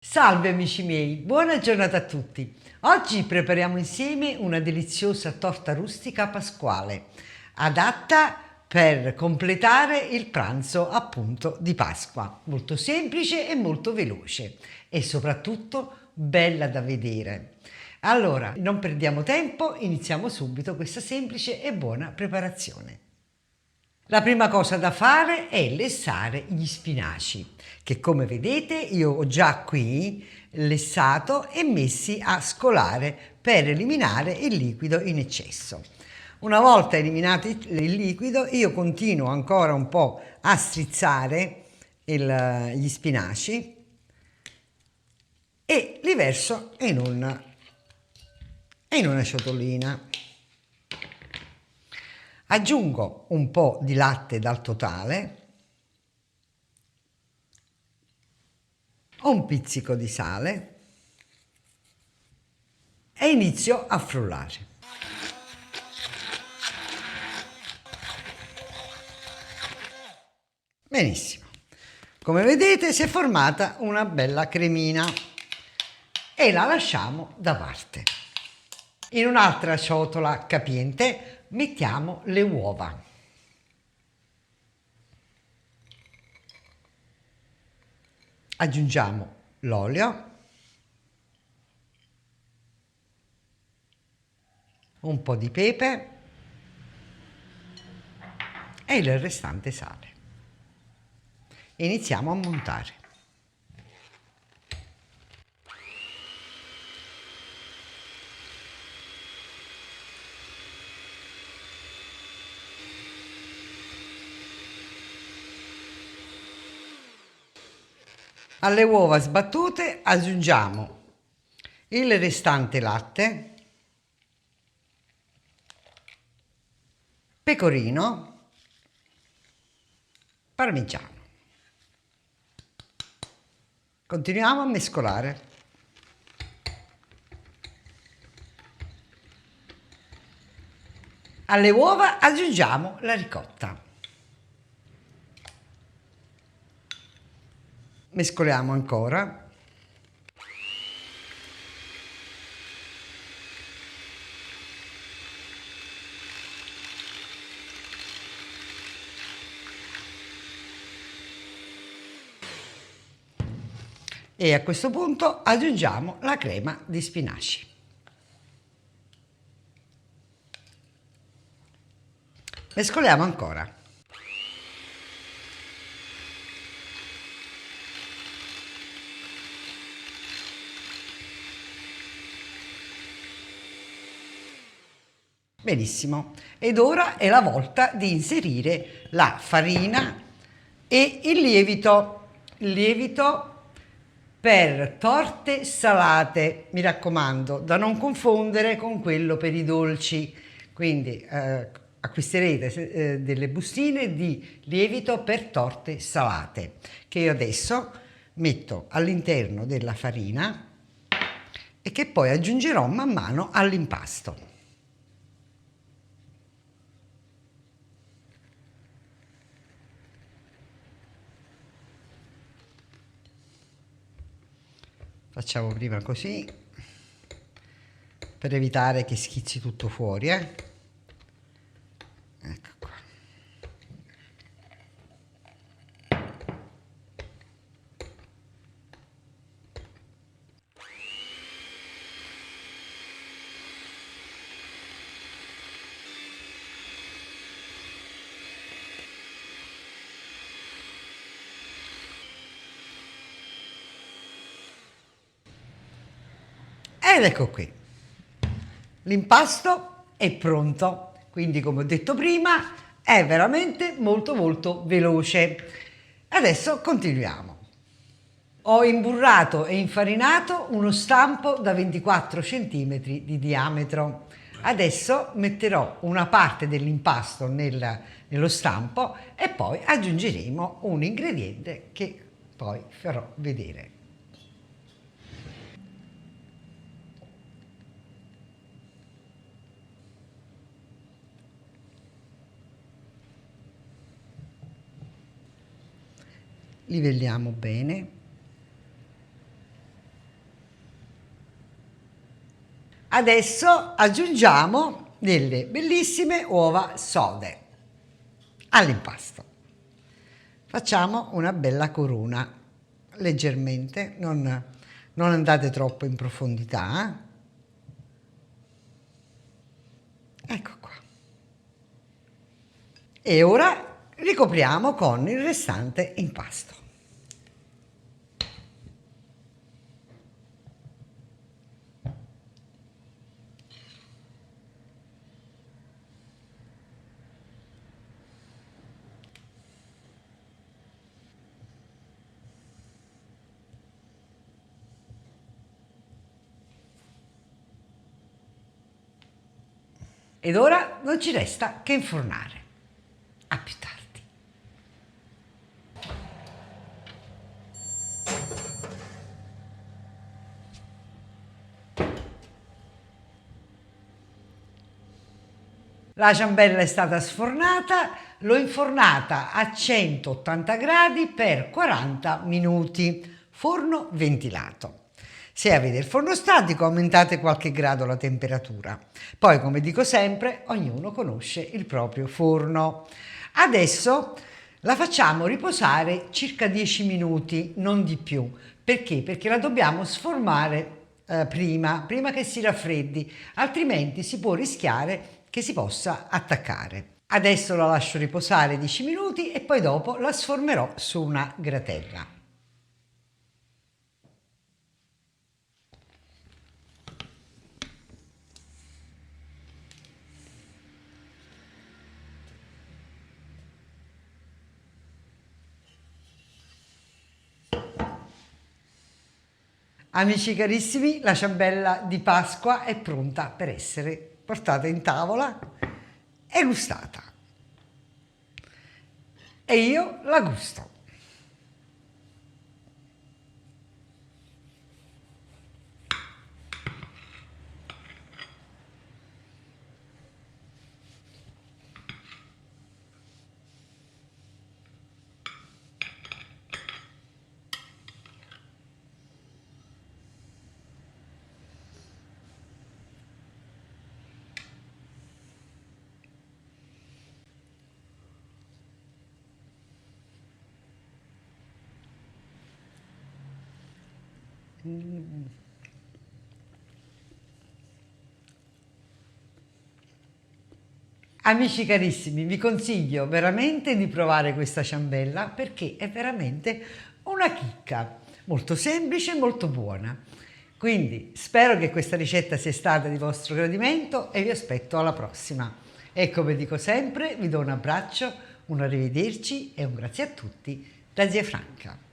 Salve amici miei, buona giornata a tutti. Oggi prepariamo insieme una deliziosa torta rustica pasquale, adatta per completare il pranzo appunto di Pasqua. Molto semplice e molto veloce e soprattutto bella da vedere. Allora, non perdiamo tempo, iniziamo subito questa semplice e buona preparazione. La prima cosa da fare è lessare gli spinaci, che come vedete io ho già qui lessato e messi a scolare per eliminare il liquido in eccesso. Una volta eliminato il liquido, io continuo ancora un po' a strizzare gli spinaci e li verso in una ciotolina. Aggiungo un po' di latte dal totale, un pizzico di sale e inizio a frullare. Benissimo. Come vedete si è formata una bella cremina e la lasciamo da parte. In un'altra ciotola capiente mettiamo le uova. Aggiungiamo l'olio, un po' di pepe e il restante sale. Iniziamo a montare. Alle uova sbattute aggiungiamo il restante latte, pecorino, parmigiano. Continuiamo a mescolare. Alle uova aggiungiamo la ricotta. Mescoliamo ancora. E a questo punto aggiungiamo la crema di spinaci. Mescoliamo ancora. Benissimo. Ed ora è la volta di inserire la farina e il lievito. Il lievito per torte salate, mi raccomando, da non confondere con quello per i dolci. Quindi acquisterete delle bustine di lievito per torte salate, che io adesso metto all'interno della farina e che poi aggiungerò man mano all'impasto. Facciamo prima così per evitare che schizzi tutto fuori, Ecco qua. Ed ecco qui. L'impasto è pronto, quindi come ho detto prima è veramente molto veloce. Adesso continuiamo. Ho imburrato e infarinato uno stampo da 24 cm di diametro. Adesso metterò una parte dell'impasto nello stampo e poi aggiungeremo un ingrediente che poi farò vedere. Livelliamo bene. Adesso aggiungiamo delle bellissime uova sode all'impasto. Facciamo una bella corona, leggermente, non andate troppo in profondità. Ecco qua. E ora ricopriamo con il restante impasto. Ed ora non ci resta che infornare. A più tardi. La ciambella è stata sfornata, l'ho infornata a 180 gradi per 40 minuti, forno ventilato. Se avete il forno statico aumentate qualche grado la temperatura. Poi, come dico sempre, ognuno conosce il proprio forno. Adesso la facciamo riposare circa 10 minuti, non di più. Perché? Perché la dobbiamo sformare prima che si raffreddi, altrimenti si può rischiare che si possa attaccare. Adesso la lascio riposare 10 minuti e poi dopo la sformerò su una gratella. Amici carissimi, la ciambella di Pasqua è pronta per essere portata in tavola e gustata. E io la gusto. Amici carissimi, vi consiglio veramente di provare questa ciambella perché è veramente una chicca, molto semplice e molto buona. Quindi spero che questa ricetta sia stata di vostro gradimento e vi aspetto alla prossima. E come dico sempre, vi do un abbraccio, un arrivederci e un grazie a tutti da Zia Franca.